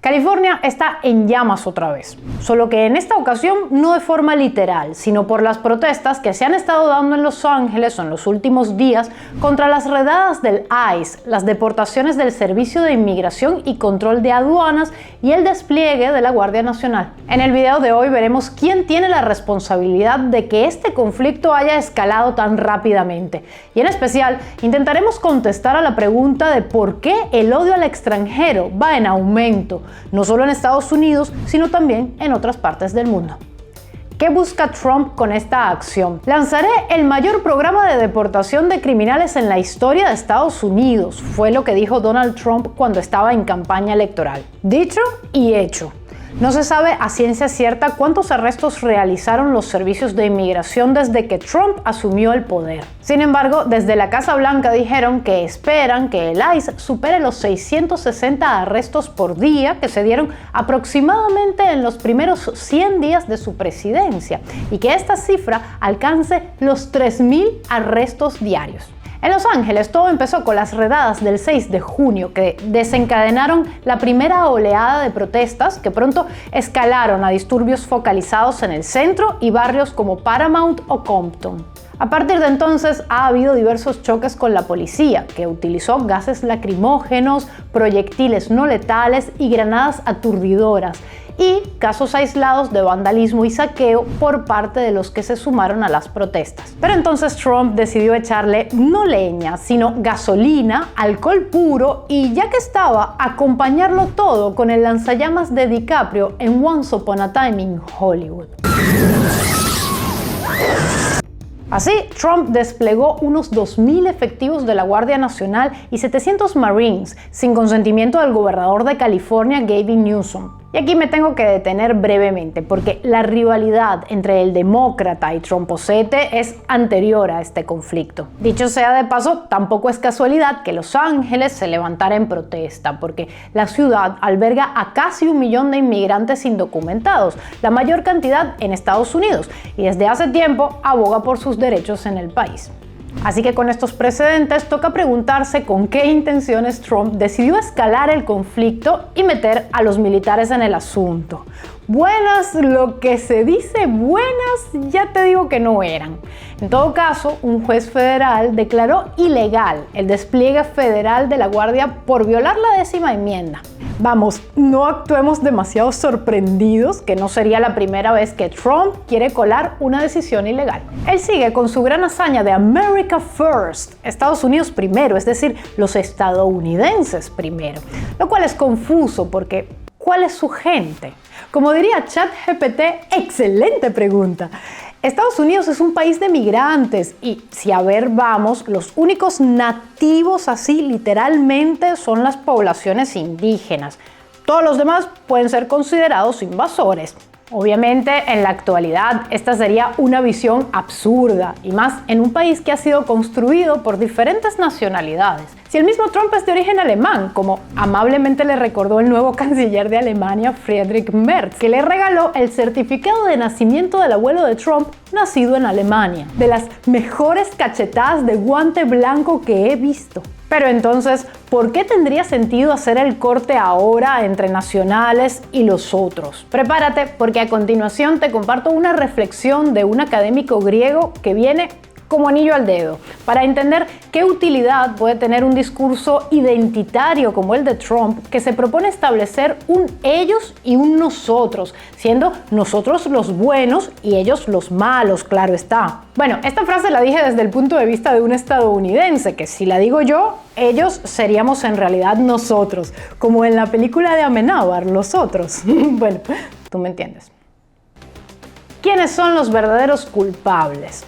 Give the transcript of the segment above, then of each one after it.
California está en llamas otra vez, solo que en esta ocasión no de forma literal, sino por las protestas que se han estado dando en Los Ángeles en los últimos días contra las redadas del ICE, las deportaciones del Servicio de Inmigración y Control de Aduanas y el despliegue de la Guardia Nacional. En el video de hoy veremos quién tiene la responsabilidad de que este conflicto haya escalado tan rápidamente, y en especial intentaremos contestar a la pregunta de por qué el odio al extranjero va en aumento, no solo en Estados Unidos, sino también en otras partes del mundo. ¿Qué busca Trump con esta acción? Lanzaré el mayor programa de deportación de criminales en la historia de Estados Unidos, fue lo que dijo Donald Trump cuando estaba en campaña electoral. Dicho y hecho. No se sabe a ciencia cierta cuántos arrestos realizaron los servicios de inmigración desde que Trump asumió el poder. Sin embargo, desde la Casa Blanca dijeron que esperan que el ICE supere los 660 arrestos por día que se dieron aproximadamente en los primeros 100 días de su presidencia y que esta cifra alcance los 3.000 arrestos diarios. En Los Ángeles todo empezó con las redadas del 6 de junio que desencadenaron la primera oleada de protestas que pronto escalaron a disturbios focalizados en el centro y barrios como Paramount o Compton. A partir de entonces ha habido diversos choques con la policía, que utilizó gases lacrimógenos, proyectiles no letales y granadas aturdidoras, y casos aislados de vandalismo y saqueo por parte de los que se sumaron a las protestas. Pero entonces Trump decidió echarle no leña, sino gasolina, alcohol puro y, ya que estaba, acompañarlo todo con el lanzallamas de DiCaprio en Once Upon a Time in Hollywood. Así, Trump desplegó unos 2.000 efectivos de la Guardia Nacional y 700 Marines, sin consentimiento del gobernador de California, Gavin Newsom. Y aquí me tengo que detener brevemente, porque la rivalidad entre el demócrata y Trumposete es anterior a este conflicto. Dicho sea de paso, tampoco es casualidad que Los Ángeles se levantara en protesta, porque la ciudad alberga a casi 1 millón de inmigrantes indocumentados, la mayor cantidad en Estados Unidos, y desde hace tiempo aboga por sus derechos en el país. Así que con estos precedentes toca preguntarse con qué intenciones Trump decidió escalar el conflicto y meter a los militares en el asunto. Buenas, lo que se dice buenas, ya te digo que no eran. En todo caso, un juez federal declaró ilegal el despliegue federal de la Guardia por violar la 10ª enmienda. Vamos, no actuemos demasiado sorprendidos, que no sería la primera vez que Trump quiere colar una decisión ilegal. Él sigue con su gran hazaña de America First, Estados Unidos primero, es decir, los estadounidenses primero, lo cual es confuso porque ¿cuál es su gente? Como diría ChatGPT, excelente pregunta. Estados Unidos es un país de migrantes y, si a ver vamos, los únicos nativos así literalmente son las poblaciones indígenas. Todos los demás pueden ser considerados invasores. Obviamente, en la actualidad, esta sería una visión absurda, y más en un país que ha sido construido por diferentes nacionalidades. Si el mismo Trump es de origen alemán, como amablemente le recordó el nuevo canciller de Alemania, Friedrich Merz, que le regaló el certificado de nacimiento del abuelo de Trump, nacido en Alemania. De las mejores cachetadas de guante blanco que he visto. Pero entonces, ¿por qué tendría sentido hacer el corte ahora entre nacionales y los otros? Prepárate, porque a continuación te comparto una reflexión de un académico griego que viene como anillo al dedo, para entender qué utilidad puede tener un discurso identitario como el de Trump, que se propone establecer un ellos y un nosotros, siendo nosotros los buenos y ellos los malos, claro está. Bueno, esta frase la dije desde el punto de vista de un estadounidense, que si la digo yo, ellos seríamos en realidad nosotros, como en la película de Amenábar, Los Otros. Bueno, tú me entiendes. ¿Quiénes son los verdaderos culpables?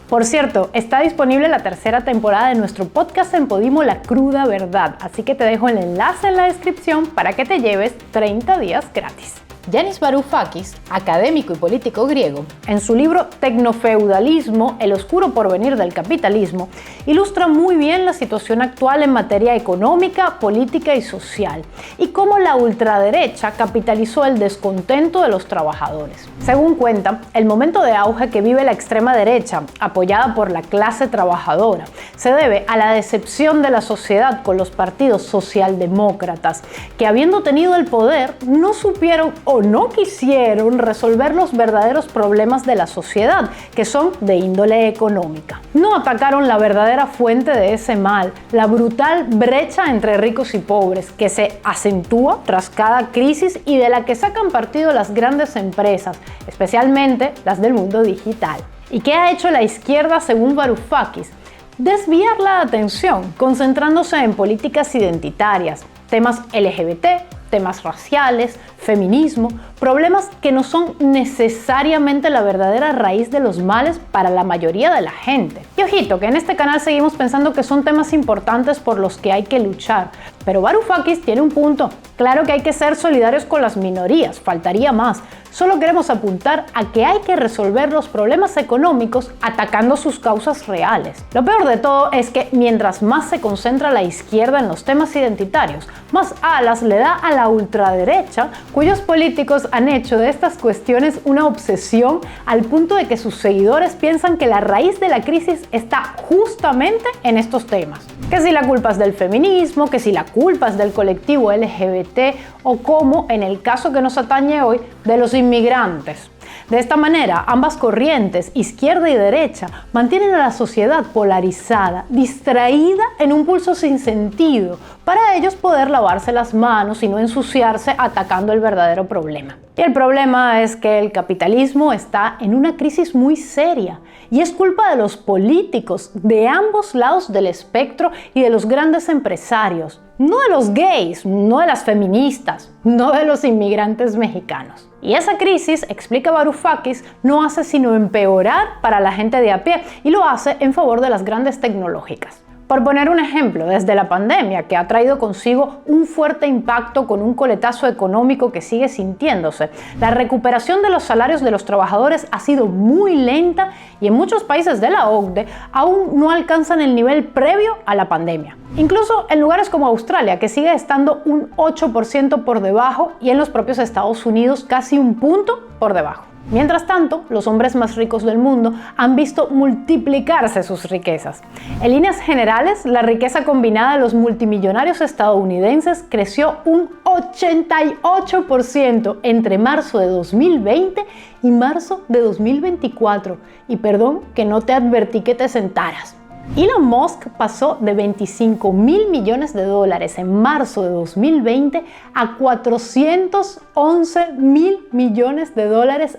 Por cierto, está disponible la 3ª temporada de nuestro podcast en Podimo, La Cruda Verdad, así que te dejo el enlace en la descripción para que te lleves 30 días gratis. Yanis Varoufakis, académico y político griego, en su libro Tecnofeudalismo, el oscuro porvenir del capitalismo, ilustra muy bien la situación actual en materia económica, política y social, y cómo la ultraderecha capitalizó el descontento de los trabajadores. Según cuenta, el momento de auge que vive la extrema derecha, apoyada por la clase trabajadora, se debe a la decepción de la sociedad con los partidos socialdemócratas, que habiendo tenido el poder, no supieron o no quisieron resolver los verdaderos problemas de la sociedad, que son de índole económica. No atacaron la verdadera fuente de ese mal, la brutal brecha entre ricos y pobres, que se acentúa tras cada crisis y de la que sacan partido las grandes empresas, especialmente las del mundo digital. ¿Y qué ha hecho la izquierda según Varoufakis? Desviar la atención, concentrándose en políticas identitarias, temas LGBT, temas raciales, feminismo, problemas que no son necesariamente la verdadera raíz de los males para la mayoría de la gente. Y ojito, que en este canal seguimos pensando que son temas importantes por los que hay que luchar, pero Varoufakis tiene un punto. Claro que hay que ser solidarios con las minorías, faltaría más. Solo queremos apuntar a que hay que resolver los problemas económicos atacando sus causas reales. Lo peor de todo es que mientras más se concentra la izquierda en los temas identitarios, más alas le da a la ultraderecha, cuyos políticos han hecho de estas cuestiones una obsesión al punto de que sus seguidores piensan que la raíz de la crisis está justamente en estos temas. Que si la culpa es del feminismo, que si la culpa es del colectivo LGBT o como, en el caso que nos atañe hoy, de los inmigrantes. De esta manera, ambas corrientes, izquierda y derecha, mantienen a la sociedad polarizada, distraída en un pulso sin sentido, para ellos poder lavarse las manos y no ensuciarse atacando el verdadero problema. Y el problema es que el capitalismo está en una crisis muy seria y es culpa de los políticos de ambos lados del espectro y de los grandes empresarios, no de los gays, no de las feministas, no de los inmigrantes mexicanos. Y esa crisis, explica Varoufakis, no hace sino empeorar para la gente de a pie y lo hace en favor de las grandes tecnológicas. Por poner un ejemplo, desde la pandemia, que ha traído consigo un fuerte impacto con un coletazo económico que sigue sintiéndose, la recuperación de los salarios de los trabajadores ha sido muy lenta y en muchos países de la OCDE aún no alcanzan el nivel previo a la pandemia. Incluso en lugares como Australia, que sigue estando un 8% por debajo, y en los propios Estados Unidos casi un punto por debajo. Mientras tanto, los hombres más ricos del mundo han visto multiplicarse sus riquezas. En líneas generales, la riqueza combinada de los multimillonarios estadounidenses creció un 88% entre marzo de 2020 y marzo de 2024. Y perdón que no te advertí que te sentaras. Elon Musk pasó de $25.000 millones en marzo de 2020 a $411.000 millones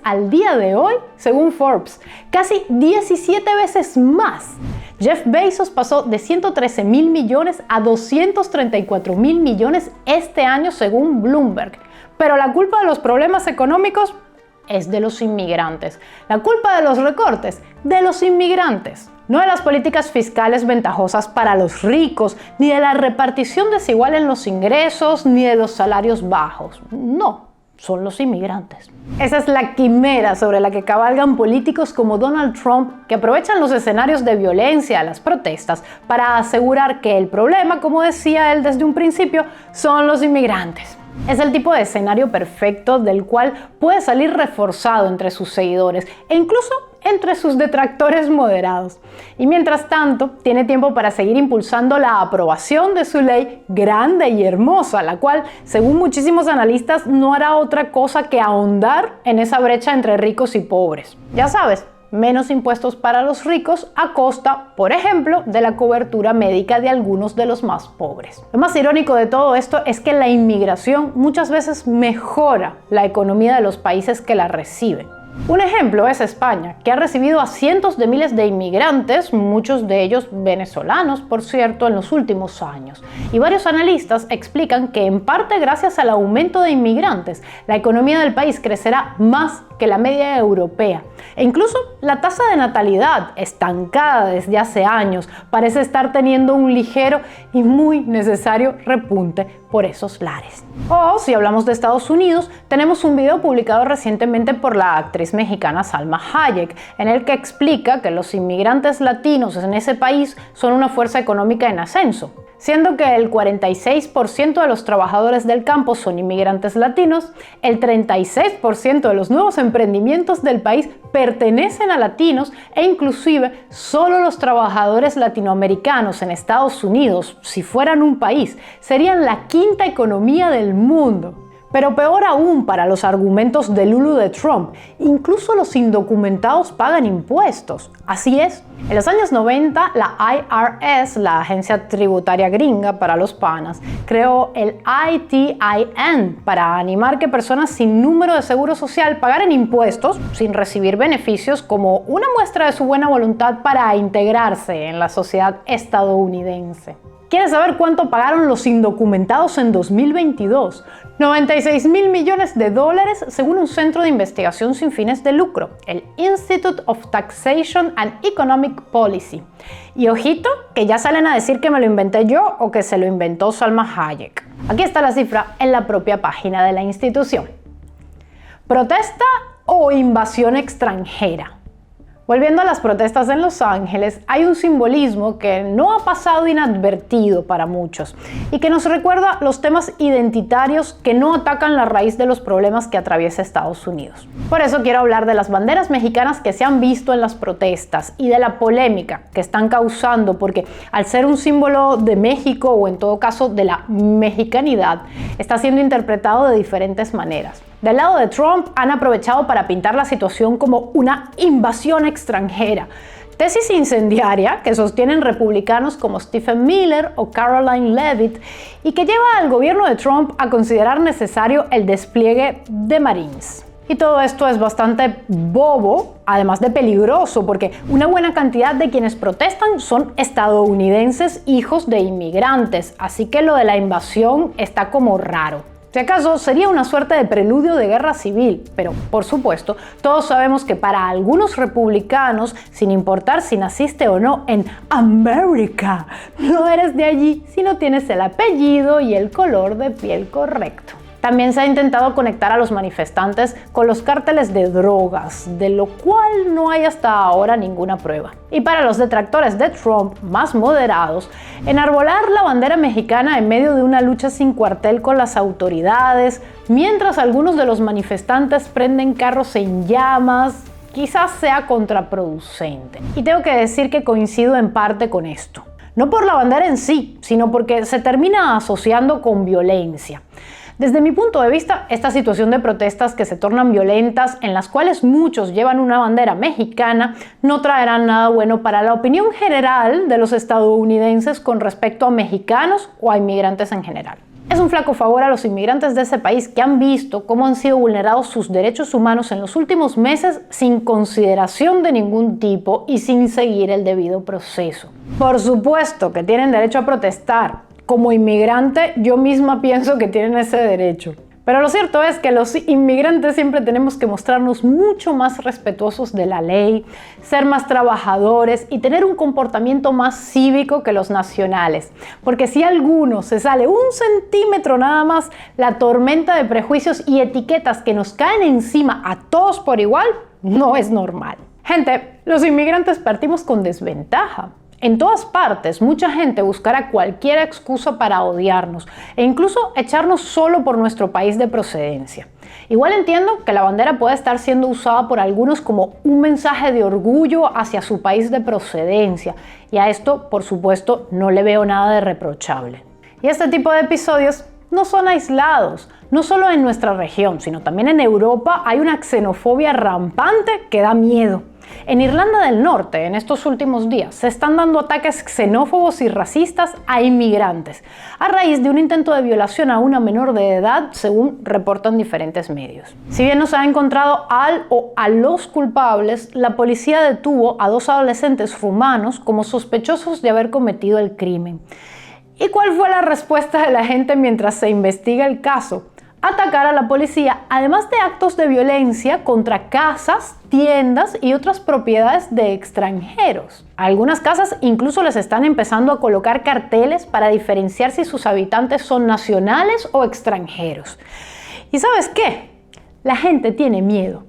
al día de hoy, según Forbes, casi 17 veces más. Jeff Bezos pasó de $113.000 millones a $234.000 millones este año, según Bloomberg. Pero la culpa de los problemas económicos es de los inmigrantes. La culpa de los recortes, de los inmigrantes. No de las políticas fiscales ventajosas para los ricos, ni de la repartición desigual en los ingresos, ni de los salarios bajos. No, son los inmigrantes. Esa es la quimera sobre la que cabalgan políticos como Donald Trump, que aprovechan los escenarios de violencia, las protestas, para asegurar que el problema, como decía él desde un principio, son los inmigrantes. Es el tipo de escenario perfecto del cual puede salir reforzado entre sus seguidores e incluso entre sus detractores moderados. Y mientras tanto, tiene tiempo para seguir impulsando la aprobación de su ley grande y hermosa, la cual, según muchísimos analistas, no hará otra cosa que ahondar en esa brecha entre ricos y pobres. Ya sabes, menos impuestos para los ricos a costa, por ejemplo, de la cobertura médica de algunos de los más pobres. Lo más irónico de todo esto es que la inmigración muchas veces mejora la economía de los países que la reciben. Un ejemplo es España, que ha recibido a cientos de miles de inmigrantes, muchos de ellos venezolanos, por cierto, en los últimos años. Y varios analistas explican que en parte gracias al aumento de inmigrantes, la economía del país crecerá más que la media europea. E incluso la tasa de natalidad, estancada desde hace años, parece estar teniendo un ligero y muy necesario repunte por esos lares. O si hablamos de Estados Unidos, tenemos un video publicado recientemente por la actriz mexicana Salma Hayek, en el que explica que los inmigrantes latinos en ese país son una fuerza económica en ascenso, siendo que el 46% de los trabajadores del campo son inmigrantes latinos, el 36% de los nuevos emprendimientos del país pertenecen a latinos e inclusive solo los trabajadores latinoamericanos en Estados Unidos, si fueran un país, serían la quinta economía del mundo. Pero peor aún para los argumentos del Lulu de Trump, incluso los indocumentados pagan impuestos. Así es. En los años 90, la IRS, la agencia tributaria gringa para los panas, creó el ITIN para animar que personas sin número de seguro social pagaran impuestos sin recibir beneficios como una muestra de su buena voluntad para integrarse en la sociedad estadounidense. ¿Quieres saber cuánto pagaron los indocumentados en 2022? 96.000 millones de dólares según un centro de investigación sin fines de lucro, el Institute of Taxation and Economic Policy. Y ojito, que ya salen a decir que me lo inventé yo o que se lo inventó Salma Hayek. Aquí está la cifra en la propia página de la institución. ¿Protesta o invasión extranjera? Volviendo a las protestas en Los Ángeles, hay un simbolismo que no ha pasado inadvertido para muchos y que nos recuerda los temas identitarios que no atacan la raíz de los problemas que atraviesa Estados Unidos. Por eso quiero hablar de las banderas mexicanas que se han visto en las protestas y de la polémica que están causando, porque al ser un símbolo de México o en todo caso de la mexicanidad, está siendo interpretado de diferentes maneras. Del lado de Trump han aprovechado para pintar la situación como una invasión extranjera, tesis incendiaria que sostienen republicanos como Stephen Miller o Caroline Leavitt y que lleva al gobierno de Trump a considerar necesario el despliegue de Marines. Y todo esto es bastante bobo, además de peligroso, porque una buena cantidad de quienes protestan son estadounidenses hijos de inmigrantes, así que lo de la invasión está como raro. Si acaso sería una suerte de preludio de guerra civil, pero por supuesto todos sabemos que para algunos republicanos, sin importar si naciste o no en América, no eres de allí si no tienes el apellido y el color de piel correcto. También se ha intentado conectar a los manifestantes con los cárteles de drogas, de lo cual no hay hasta ahora ninguna prueba. Y para los detractores de Trump, más moderados, enarbolar la bandera mexicana en medio de una lucha sin cuartel con las autoridades, mientras algunos de los manifestantes prenden carros en llamas, quizás sea contraproducente. Y tengo que decir que coincido en parte con esto. No por la bandera en sí, sino porque se termina asociando con violencia. Desde mi punto de vista, esta situación de protestas que se tornan violentas, en las cuales muchos llevan una bandera mexicana, no traerán nada bueno para la opinión general de los estadounidenses con respecto a mexicanos o a inmigrantes en general. Es un flaco favor a los inmigrantes de ese país que han visto cómo han sido vulnerados sus derechos humanos en los últimos meses sin consideración de ningún tipo y sin seguir el debido proceso. Por supuesto que tienen derecho a protestar. Como inmigrante, yo misma pienso que tienen ese derecho. Pero lo cierto es que los inmigrantes siempre tenemos que mostrarnos mucho más respetuosos de la ley, ser más trabajadores y tener un comportamiento más cívico que los nacionales. Porque si alguno se sale un centímetro nada más, la tormenta de prejuicios y etiquetas que nos caen encima a todos por igual no es normal. Gente, los inmigrantes partimos con desventaja. En todas partes, mucha gente buscará cualquier excusa para odiarnos e incluso echarnos solo por nuestro país de procedencia. Igual entiendo que la bandera puede estar siendo usada por algunos como un mensaje de orgullo hacia su país de procedencia, y a esto, por supuesto, no le veo nada de reprochable. Y este tipo de episodios no son aislados. No solo en nuestra región, sino también en Europa hay una xenofobia rampante que da miedo. En Irlanda del Norte, en estos últimos días, se están dando ataques xenófobos y racistas a inmigrantes, a raíz de un intento de violación a una menor de edad, según reportan diferentes medios. Si bien no se ha encontrado al o a los culpables, la policía detuvo a 2 adolescentes rumanos como sospechosos de haber cometido el crimen. ¿Y cuál fue la respuesta de la gente mientras se investiga el caso? Atacar a la policía, además de actos de violencia contra casas, tiendas y otras propiedades de extranjeros. A algunas casas incluso les están empezando a colocar carteles para diferenciar si sus habitantes son nacionales o extranjeros. ¿Y sabes qué? La gente tiene miedo.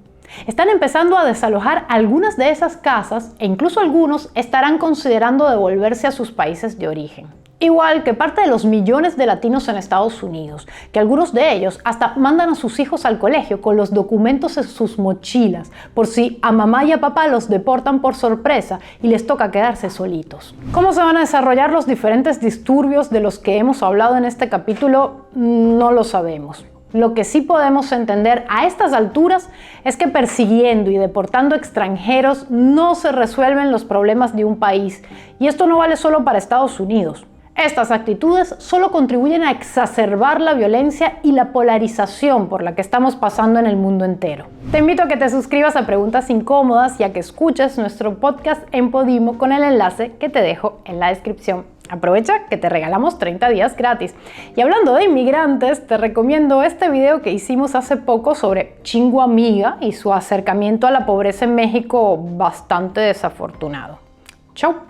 Están empezando a desalojar algunas de esas casas e incluso algunos estarán considerando devolverse a sus países de origen. Igual que parte de los millones de latinos en Estados Unidos, que algunos de ellos hasta mandan a sus hijos al colegio con los documentos en sus mochilas, por si a mamá y a papá los deportan por sorpresa y les toca quedarse solitos. ¿Cómo se van a desarrollar los diferentes disturbios de los que hemos hablado en este capítulo? No lo sabemos. Lo que sí podemos entender a estas alturas es que persiguiendo y deportando extranjeros no se resuelven los problemas de un país, y esto no vale solo para Estados Unidos. Estas actitudes solo contribuyen a exacerbar la violencia y la polarización por la que estamos pasando en el mundo entero. Te invito a que te suscribas a Preguntas Incómodas y a que escuches nuestro podcast en Podimo con el enlace que te dejo en la descripción. Aprovecha que te regalamos 30 días gratis. Y hablando de inmigrantes, te recomiendo este video que hicimos hace poco sobre Chingu Amiga y su acercamiento a la pobreza en México, bastante desafortunado. Chau.